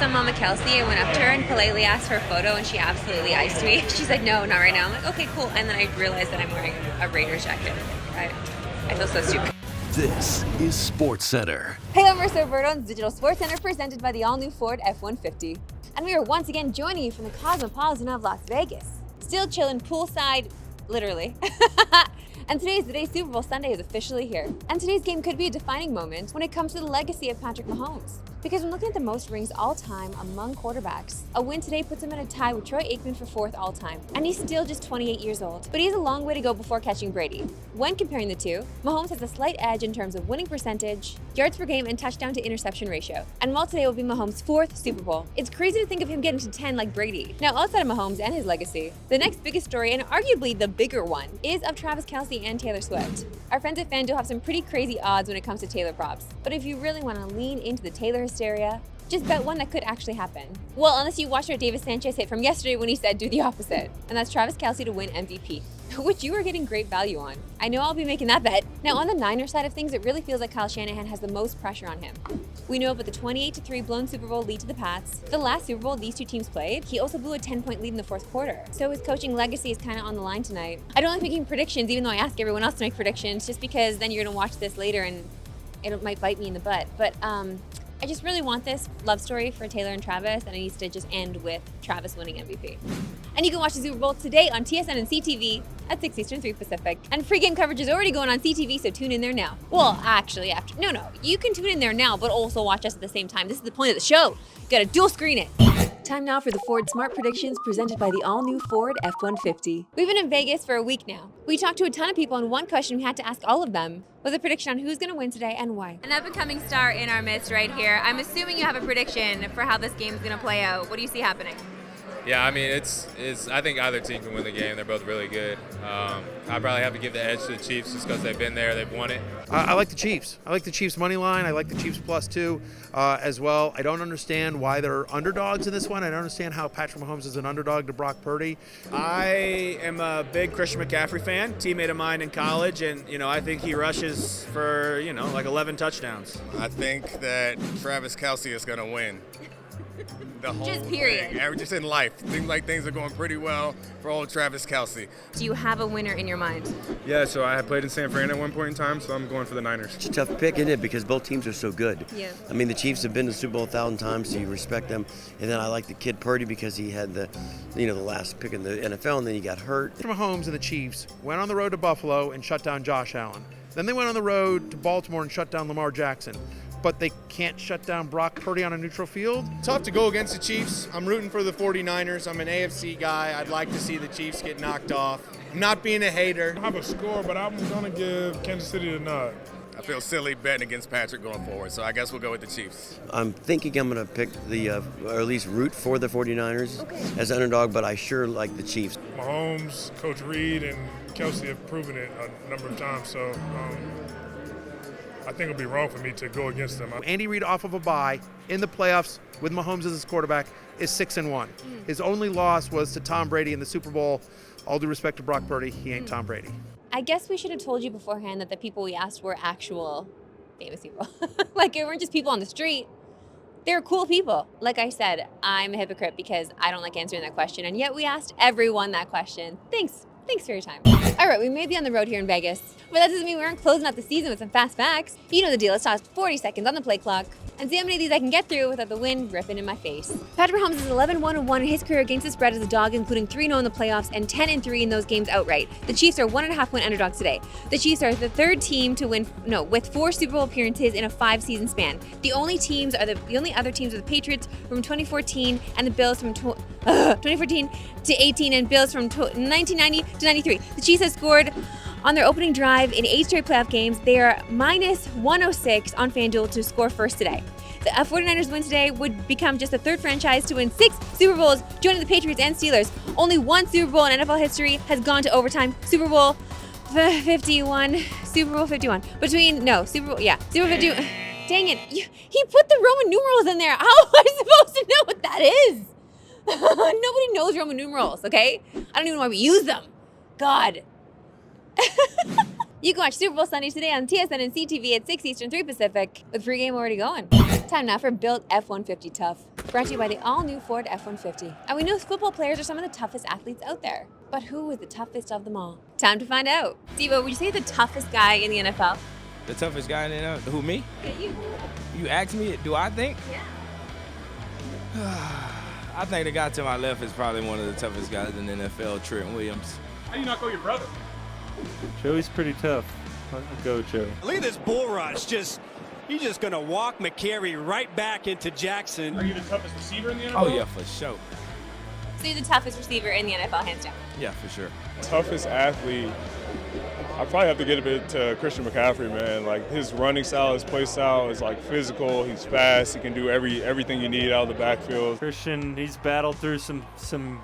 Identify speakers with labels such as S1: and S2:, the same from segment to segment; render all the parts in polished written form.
S1: saw Mama Kelsey, I went up to her and politely asked for a photo, and she absolutely iced me. She's like, no, not right now. I'm like, okay, cool. And then I realized that I'm wearing a Raiders jacket. I feel so stupid.
S2: This is Sportscentre.
S1: Hey, I'm Marissa Roberto's Digital Sportscentre, presented by the all-new Ford F-150. And we are once again joining you from the Cosmopolitan of Las Vegas. Still chilling poolside, literally. And today is the day Super Bowl Sunday is officially here. And today's game could be a defining moment when it comes to the legacy of Patrick Mahomes. Because when looking at the most rings all time among quarterbacks, a win today puts him in a tie with Troy Aikman for 4th all time. And he's still just 28 years old. But he has a long way to go before catching Brady. When comparing the two, Mahomes has a slight edge in terms of winning percentage, yards per game, and touchdown to interception ratio. And while today will be Mahomes' 4th Super Bowl, it's crazy to think of him getting to 10 like Brady. Now, outside of Mahomes and his legacy, the next biggest story, and arguably the bigger one, is of Travis Kelce and Taylor Swift. Our friends at FanDuel have some pretty crazy odds when it comes to Taylor props. But if you really want to lean into the Taylor hysteria, just bet one that could actually happen. Well, unless you watched what David Sanchez hit from yesterday when he said do the opposite. And that's Travis Kelce to win MVP, which you are getting great value on. I know I'll be making that bet. Now, on the Niners side of things, it really feels like Kyle Shanahan has the most pressure on him. We know about the 28-3 blown Super Bowl lead to the Pats. The last Super Bowl these two teams played, he also blew a 10-point lead in the 4th quarter. So his coaching legacy is kind of on the line tonight. I don't like making predictions, even though I ask everyone else to make predictions, just because then you're gonna watch this later and it might bite me in the butt. But I just really want this love story for Taylor and Travis, and it needs to just end with Travis winning MVP. And you can watch the Super Bowl today on TSN and CTV at 6 Eastern, 3 Pacific. And pregame coverage is already going on CTV, so tune in there now. Well, actually, no, you can tune in there now, but also watch us at the same time. This is the point of the show. You gotta dual screen it. Time now for the Ford Smart Predictions presented by the all-new Ford F-150. We've been in Vegas for a week now. We talked to a ton of people, and one question we had to ask all of them was a prediction on who's going to win today and why. An up-and-coming star in our midst right here. I'm assuming you have a prediction for how this game is going to play out. What do you see happening?
S3: Yeah, I mean, it's. I think either team can win the game. They're both really good. I'd probably have to give the edge to the Chiefs just because they've been there, they've won it.
S4: I like the Chiefs. I like the Chiefs money line. I like the Chiefs +2 as well. I don't understand why they're underdogs in this one. I don't understand how Patrick Mahomes is an underdog to Brock Purdy.
S5: I am a big Christian McCaffrey fan, teammate of mine in college, and I think he rushes for like 11 touchdowns.
S6: I think that Travis Kelce is going to win. The whole
S1: Just period.
S6: Thing. Just in life. Seems like things are going pretty well for old Travis Kelce.
S1: Do you have a winner in your mind?
S3: Yeah, so I had played in San Fran at one point in time, so I'm going for the Niners.
S7: It's a tough pick, isn't it? Because both teams are so good.
S1: Yeah.
S7: I mean, the Chiefs have been to the Super Bowl 1,000 times, so you respect them. And then I like the kid Purdy because he had the last pick in the NFL, and then he got hurt.
S4: Mahomes and the Chiefs went on the road to Buffalo and shut down Josh Allen. Then they went on the road to Baltimore and shut down Lamar Jackson. But they can't shut down Brock Purdy on a neutral field.
S5: Tough to go against the Chiefs. I'm rooting for the 49ers. I'm an AFC guy. I'd like to see the Chiefs get knocked off. I'm not being a hater.
S8: I have a score, but I'm going to give Kansas City the nod.
S6: I feel silly betting against Patrick going forward, so I guess we'll go with the Chiefs.
S7: I'm thinking I'm going to pick or at least root for the 49ers as underdog, but I sure like the Chiefs.
S8: Mahomes, Coach Reed, and Kelsey have proven it a number of times, so I think it'll be wrong for me to go against them.
S4: Andy Reid off of a bye in the playoffs with Mahomes as his quarterback is 6-1. His only loss was to Tom Brady in the Super Bowl. All due respect to Brock Purdy, he ain't Tom Brady.
S1: I guess we should have told you beforehand that the people we asked were actual famous people. Like, it weren't just people on the street. They're cool people. Like I said, I'm a hypocrite because I don't like answering that question, and yet we asked everyone that question. Thanks for your time. All right, we may be on the road here in Vegas, but that doesn't mean we aren't closing out the season with some fast facts. You know the deal. Let's toss 40 seconds on the play clock and see how many of these I can get through without the wind ripping in my face. Patrick Mahomes is 11-1-1 in his career against the spread as a dog, including 3-0 in the playoffs and 10-3 in those games outright. The Chiefs are 1.5-point underdogs today. The Chiefs are the third team to win, with 4 Super Bowl appearances in a 5-season span. The only other teams are the Patriots from 2014 and the Bills from 2014 to 18 and Bills from 1990 to 93. The Chiefs have scored on their opening drive in 8 straight playoff games. They are minus 106 on FanDuel to score first today. The 49ers win today would become just the third franchise to win 6 Super Bowls, joining the Patriots and Steelers. Only one Super Bowl in NFL history has gone to overtime. Super Bowl 51. Super Bowl 51. Super Bowl 51. Dang it. He put the Roman numerals in there. How am I supposed to know what that is? Nobody knows Roman numerals, okay? I don't even know why we use them. God. You can watch Super Bowl Sunday today on TSN and CTV at 6 Eastern, 3 Pacific, with pregame already going. Time now for Built F-150 Tough, brought to you by the all-new Ford F-150. And we know football players are some of the toughest athletes out there. But who is the toughest of them all? Time to find out. Steve-O, would you say the toughest guy in the NFL?
S9: The toughest guy in the NFL? Who, me?
S1: Yeah, you.
S9: You asked me, do I think?
S1: Yeah.
S9: I think the guy to my left is probably one of the toughest guys in the NFL, Trent Williams.
S8: How do you not go your brother?
S10: Joey's pretty tough. I'll go Joey.
S11: Look at this bull rush. He's just going to walk McCary right back into Jackson.
S8: Are you the toughest receiver in the NFL?
S9: Oh, yeah, for sure.
S1: So you're the toughest receiver in the NFL, hands down?
S9: Yeah, for sure.
S8: Toughest athlete, I probably have to get a bit to Christian McCaffrey, man. Like, his running style, his play style is like physical. He's fast. He can do everything you need out of the backfield.
S10: Christian, he's battled through some.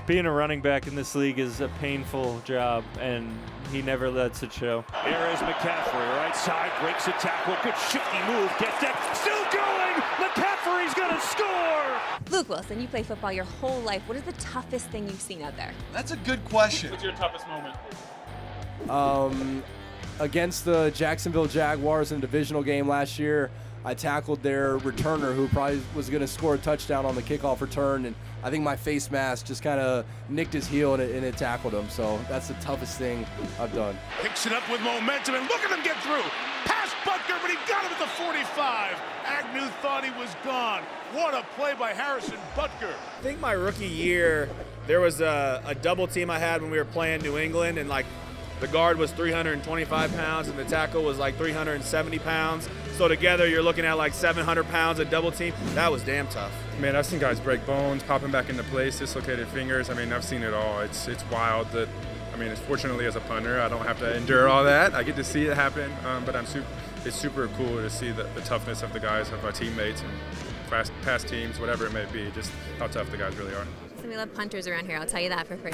S10: Being a running back in this league is a painful job, and he never lets it show.
S11: Here is McCaffrey, right side, breaks a tackle, good shifty move, gets that, still going! McCaffrey's gonna score!
S1: Luke Wilson, you play football your whole life. What is the toughest thing you've seen out there?
S12: That's a good question.
S8: What's your toughest moment?
S13: Against the Jacksonville Jaguars in a divisional game last year, I tackled their returner who probably was going to score a touchdown on the kickoff return, and I think my face mask just kind of nicked his heel and it tackled him. So that's the toughest thing I've done.
S11: Picks it up with momentum, and look at him get through! Past Butker, but he got him at the 45! Agnew thought he was gone. What a play by Harrison Butker!
S5: I think my rookie year, there was a double team I had when we were playing New England, and like the guard was 325 pounds and the tackle was like 370 pounds. So together you're looking at like 700 pounds of double team. That was damn tough.
S8: Man, I've seen guys break bones, popping back into place, dislocated fingers. I mean, I've seen it all. It's wild that, I mean, fortunately as a punter, I don't have to endure all that. I get to see it happen, but it's super cool to see the toughness of the guys, of our teammates and past teams, whatever it may be, just how tough the guys really are.
S1: We love punters around here, I'll tell you that for free.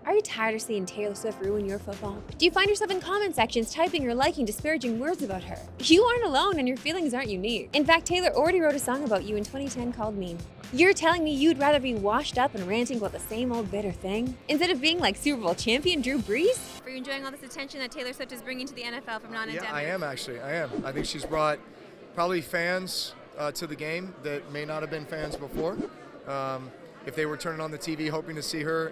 S1: Are you tired of seeing Taylor Swift ruin your football? Do you find yourself in comment sections typing or liking disparaging words about her? You aren't alone and your feelings aren't unique. In fact, Taylor already wrote a song about you in 2010 called Mean. You're telling me you'd rather be washed up and ranting about the same old bitter thing instead of being like Super Bowl champion Drew Brees? Are you enjoying all this attention that Taylor Swift is bringing to the NFL from non-endemic?
S12: Yeah, I am actually. I am. I think she's brought probably fans to the game that may not have been fans before. If they were turning on the TV hoping to see her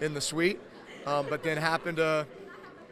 S12: in the suite, but then happen to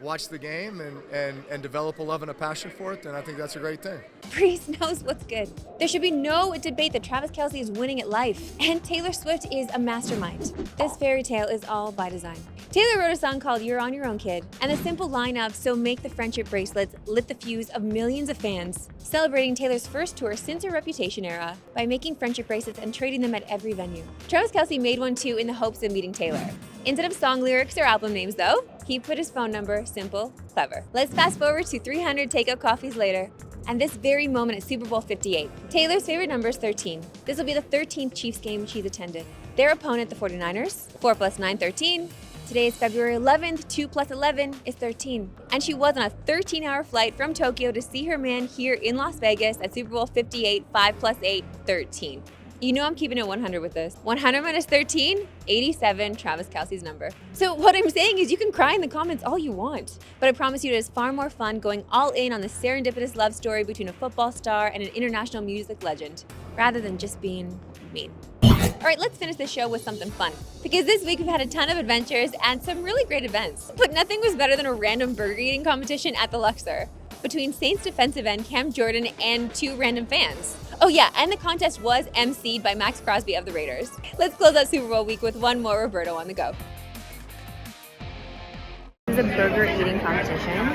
S12: watch the game and develop a love and a passion for it, then I think that's a great thing.
S1: Brees knows what's good. There should be no debate that Travis Kelce is winning at life, and Taylor Swift is a mastermind. This fairy tale is all by design. Taylor wrote a song called You're On Your Own, Kid, and the simple line of So Make the Friendship Bracelets lit the fuse of millions of fans, celebrating Taylor's first tour since her Reputation era by making friendship bracelets and trading them at every venue. Travis Kelce made one too in the hopes of meeting Taylor. Instead of song lyrics or album names though, he put his phone number, simple, clever. Let's fast forward to 300 takeout coffees later, and this very moment at Super Bowl 58. Taylor's favorite number is 13. This will be the 13th Chiefs game she's attended. Their opponent, the 49ers, 4 + 9, 13. Today is February 11th, 2 + 11 is 13. And she was on a 13-hour flight from Tokyo to see her man here in Las Vegas at Super Bowl 58, 5 + 8, 13. You know I'm keeping it 100 with this. 100 minus 13, 87, Travis Kelce's number. So what I'm saying is you can cry in the comments all you want, but I promise you it is far more fun going all in on the serendipitous love story between a football star and an international music legend, rather than just being mean. All right, let's finish the show with something fun, because this week we've had a ton of adventures and some really great events. But nothing was better than a random burger eating competition at the Luxor between Saints defensive end Cam Jordan and 2 random fans. Oh yeah, and the contest was emceed by Max Crosby of the Raiders. Let's close out Super Bowl week with one more Roberto on the go. This is a burger eating competition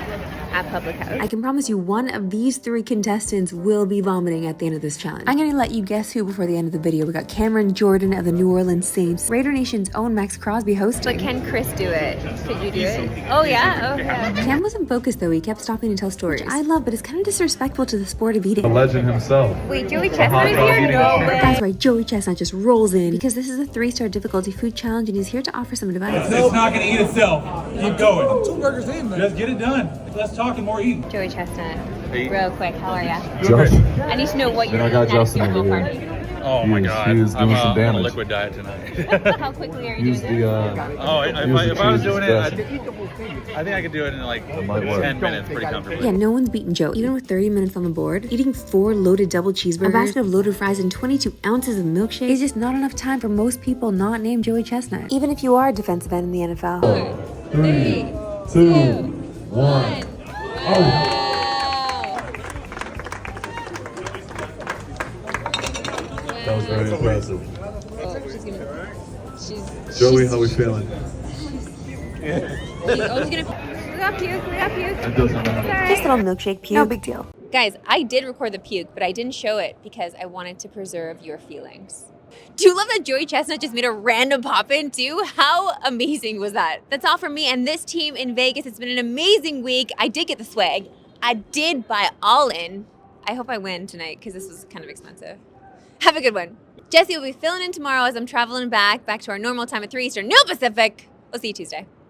S1: at Public House. I can promise you one of these 3 contestants will be vomiting at the end of this challenge. I'm gonna let you guess who before the end of the video. We got Cameron Jordan of the New Orleans Saints, Raider Nation's own Max Crosby hosting. But can Chris do it? Could you do it? Oh yeah? Okay. Cam wasn't focused though. He kept stopping to tell stories, which I love, but it's kind of disrespectful to the sport of eating.
S14: The legend himself.
S1: Wait, Joey Chestnut is here? No way. That's right, Joey Chestnut just rolls in because this is a 3-star difficulty food challenge and he's here to offer some advice.
S14: It's not gonna eat itself. Keep going. I'm 2 burgers in, man. Just get it done. Less talking, more eating.
S1: Joey Chestnut, real quick, how are ya?
S14: Josh.
S1: I need to know what you're eating at a Super Bowl party.
S14: Oh my God, I'm on a liquid diet tonight.
S1: How quickly are you doing that?
S14: If I was doing it, I think I could do it in like 10 minutes pretty comfortably.
S1: Yeah, no one's beaten Joe. Even with 30 minutes on the board, eating 4 loaded double cheeseburgers, a basket of loaded fries, and 22 ounces of milkshake is just not enough time for most people not named Joey Chestnut. Even if you are a defensive end in the NFL.
S15: 3, 2, 1. Oh. That was very impressive. Joey, how we feeling?
S1: We got puke. Just a little milkshake puke. No big deal. Guys, I did record the puke, but I didn't show it because I wanted to preserve your feelings. Do you love that Joey Chestnut just made a random pop-in too? How amazing was that? That's all from me and this team in Vegas. It's been an amazing week. I did get the swag. I did buy all in. I hope I win tonight because this was kind of expensive. Have a good one. Jesse will be filling in tomorrow as I'm traveling back to our normal time at 3 Eastern, no Pacific. We'll see you Tuesday.